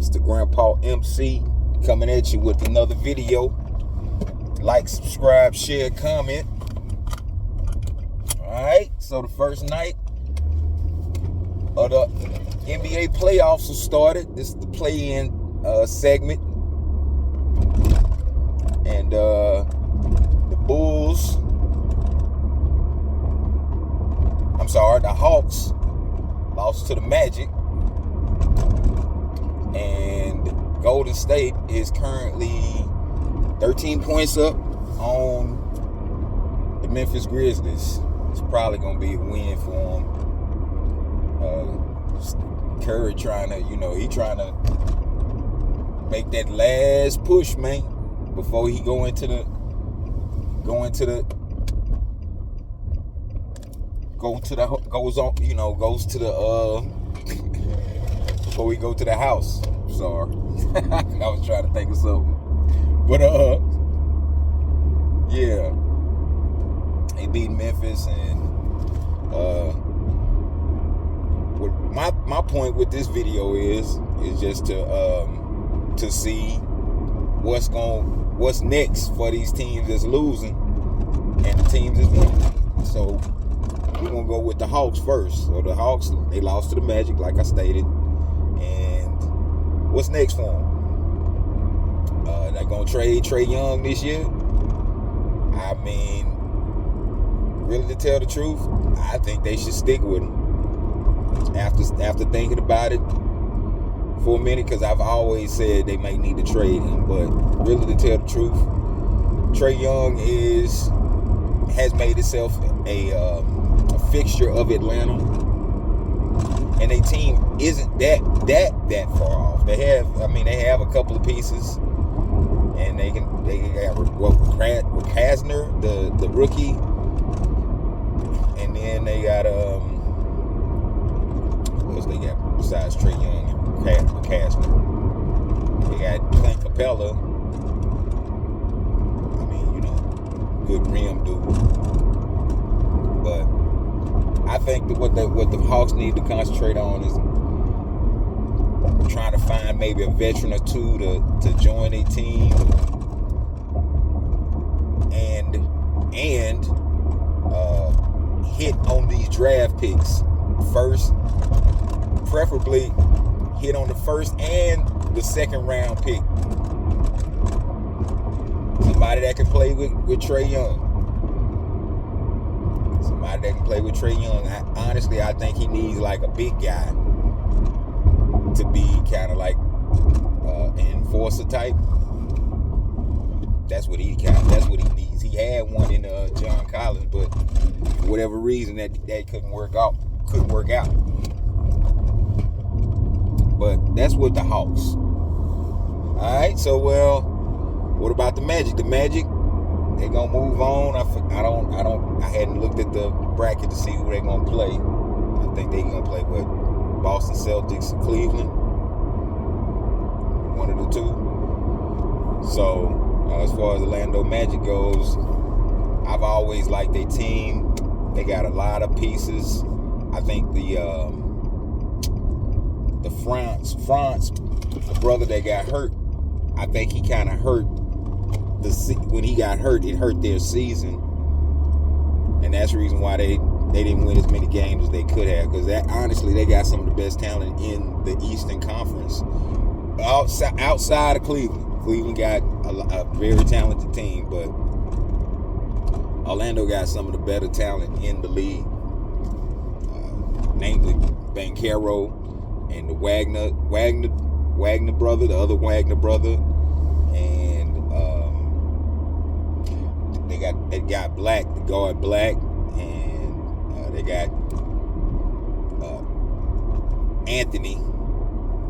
It's the Grandpa MC coming at you with another video. Like, subscribe, share, comment. Alright, so the first night of the NBA playoffs have started. This is the play-in segment. And the Hawks lost to the Magic. And Golden State is currently 13 points up on the Memphis Grizzlies. It's probably going to be a win for them. Curry trying to, he trying to make that last push, man, before he goes to the before we go to the house. Sorry. I was trying to think of something. But yeah. They beat Memphis, and what my point with this video is just to see what's next for these teams that's losing and the teams that's winning. So we're gonna go with the Hawks first. So the Hawks, they lost to the Magic, like I stated. And what's next for them? They're gonna trade Trae Young this year. I mean, really, to tell the truth, I think they should stick with him. After thinking about it for a minute, because I've always said they might need to trade him. But really, to tell the truth, Trae Young has made itself a fixture of Atlanta, and their team isn't that far off. They have a couple of pieces, and they got Krasner, the rookie, and then they got what else they got besides Trae Young and Krasner? They got Clint Capella. I mean, good rim dude. But I think that what the Hawks need to concentrate on is trying to find maybe a veteran or two to join a team, and hit on these draft picks first, preferably hit on the first and the second round pick. Somebody that can play with Trae Young. Somebody that can play with Trae Young. Honestly, I think he needs like a big guy to be kind of like an enforcer type. That's what he needs. He had one in John Collins, but for whatever reason that couldn't work out. But that's with the Hawks. All right. So what about the Magic? The Magic, they gonna move on. I hadn't looked at the bracket to see who they gonna play. I think they gonna play with Boston Celtics and Cleveland. One of the two. So as far as Orlando Magic goes, I've always liked their team. They got a lot of pieces. I think the France, the brother that got hurt, I think he kind of hurt when he got hurt. It hurt their season, and that's the reason why they didn't win as many games as they could have. Because honestly, they got some of the best talent in the Eastern Conference outside of Cleveland. Cleveland got a very talented team, but Orlando got some of the better talent in the league, namely Banchero and the Wagner brother, the other Wagner brother, and they got Black, the guard Black, and they got Anthony,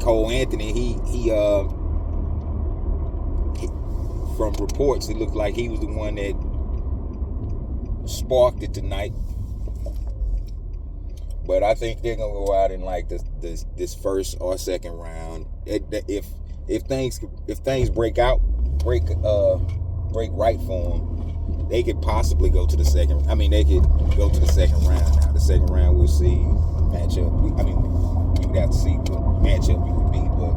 Cole Anthony. He from reports, it looked like he was the one that sparked it tonight. But I think they're gonna go out in like this first or second round. If things break right for them, they could possibly go to the second. They could go to the second round. Now the second round, we'll see matchup. You would have to see what matchup it would be, but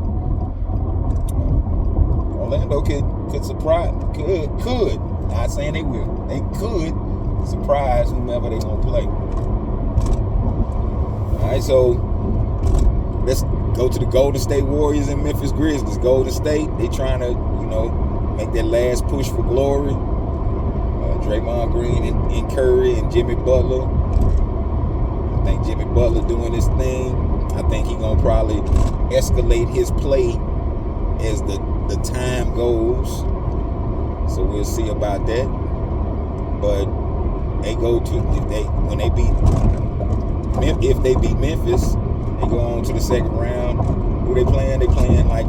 could surprise, could. Not saying they will. They could surprise whomever they gonna play. All right, so let's go to the Golden State Warriors and Memphis Grizzlies. Golden State, they trying to, make that last push for glory. Draymond Green and Curry and Jimmy Butler. I think Jimmy Butler doing his thing. I think he gonna probably escalate his play as the time goes. So we'll see about that. But they go to if they beat Memphis, they go on to the second round. Who they playing? They playing like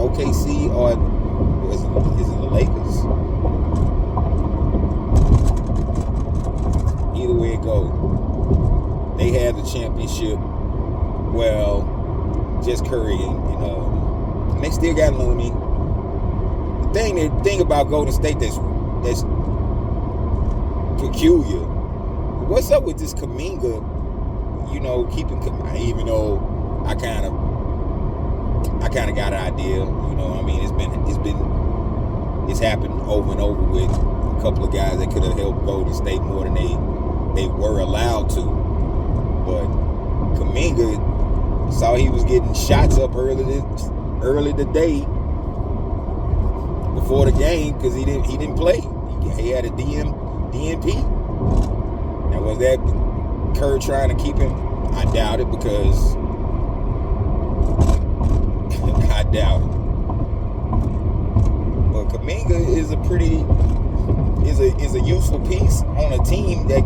OKC or is it the Lakers? Either way it goes, they have the championship. Well, just Curry and they still got Looney. The thing about Golden State that's peculiar. What's up with this Kuminga? Keeping, even though I kind of got an idea. It's happened over and over with a couple of guys that could have helped Golden State more than they were allowed to. But Kuminga, saw he was getting shots up early today before the game because he didn't play. He had a DNP. Now was that Kerr trying to keep him? I doubt it because I doubt it. But Kuminga is a useful piece on a team that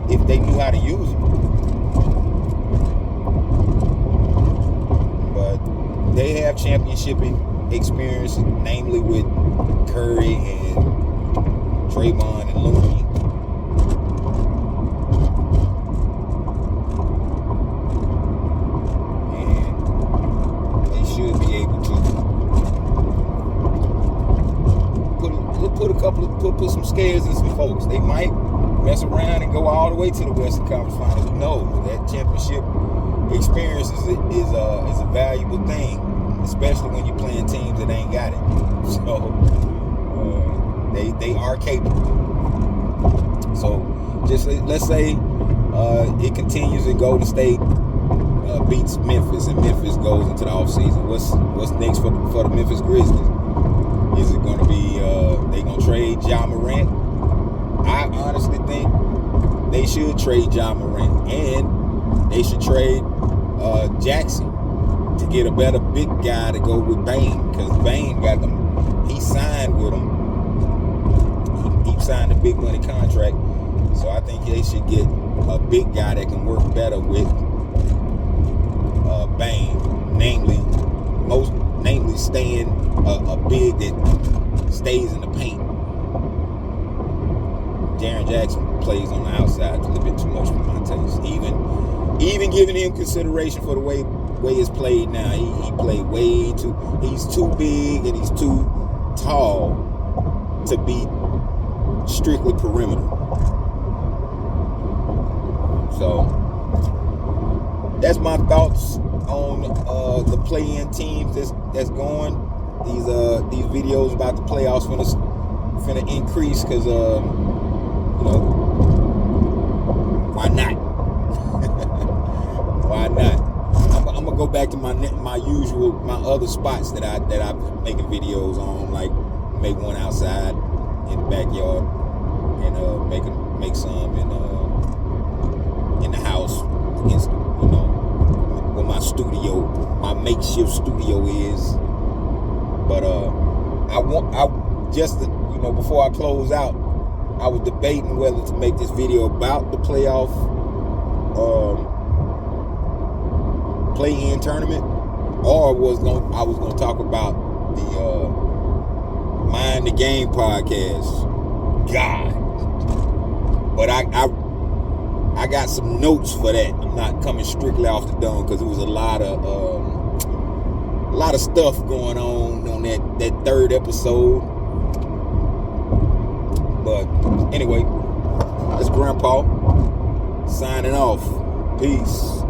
if they knew how to use him. But they have championship experience, namely with Curry and Draymond and Looney. Put some scares in some folks. They might mess around and go all the way to the Western Conference Finals. Who knows? That championship experience is a valuable thing, especially when you're playing teams that ain't got it. So they are capable. So just let's say it continues and Golden State beats Memphis and Memphis goes into the offseason. What's next for the Memphis Grizzlies? Is it going to be, they going to trade Ja Morant? I honestly think they should trade Ja Morant. And they should trade Jackson to get a better big guy to go with Bane. Because Bane got them. He signed with them. He signed a big money contract. So I think they should get a big guy that can work better with Bane. Namely staying a big that stays in the paint. Jaren Jackson plays on the outside a little bit too much for my taste. Even giving him consideration for the way it's played now, he played way too. He's too big and he's too tall to be strictly perimeter. So that's my thoughts on the play-in teams that's going. These videos about the playoffs finna increase because why not? Why not? I'm gonna go back to my other spots that I'm making videos on, like make one outside in the backyard and make some in the house against where my makeshift studio is. But before I close out, I was debating whether to make this video about the playoff play-in tournament, or I was gonna talk about the Mind the Game podcast. God, but I got some notes for that. I'm not coming strictly off the dome because it was a lot of stuff going on that third episode. But anyway, that's Grandpa signing off. Peace.